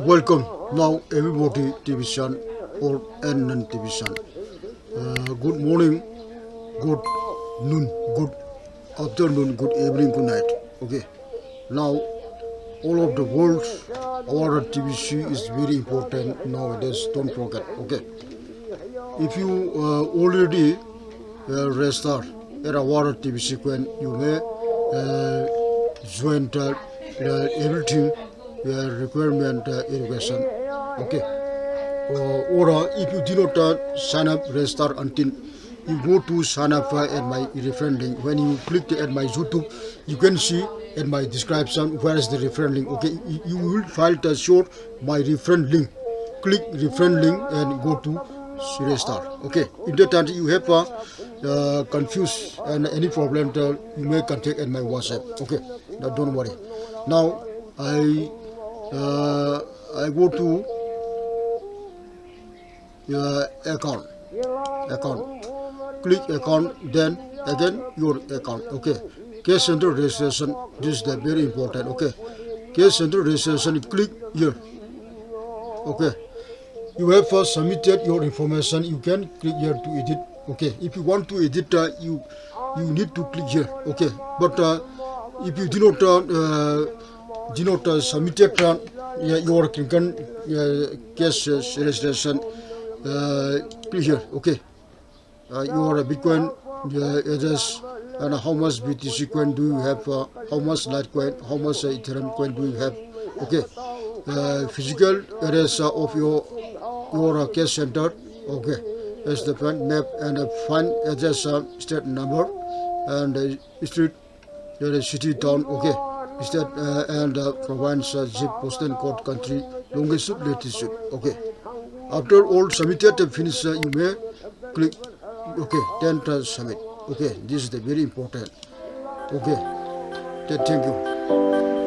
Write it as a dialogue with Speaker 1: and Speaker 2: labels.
Speaker 1: Welcome now everybody Tbc or non Tbc. Good morning, good noon, good afternoon, good evening, good night. Okay. Now all of the world our Tbc is very important nowadays. Don't forget. Okay. If you already register at our Tbc when you may join everything requirement education. Okay. Or if you do not sign up register until you go to sign up at my reference link. When you click at my YouTube, you can see at my description where is the reference link. Okay, you will find a short my reference link. Click reference link and go to register. Okay, in that time you have confused and any problem you may contact at my WhatsApp. Okay, now don't worry. Now I go to account, click account, then again your account. Okay, cash center registration, this is the very important. Okay, cash center registration, click here. Okay, you have submitted your information, you can click here to edit. Okay, if you want to edit you need to click here. Okay, but if you do not submit your cash registration, click here. Okay, your Bitcoin address and how much BTC coin do you have, how much Litecoin, how much Ethereum coin do you have. Okay, physical address of your cash center. Okay, that's the fund map and fund address, state number and street, city, town. Okay, state and province, zip, postal code, country, longitude, latitude. Okay, after all submitted finish, you may click. Okay, then submit. Okay, this is the very important. Okay, thank you.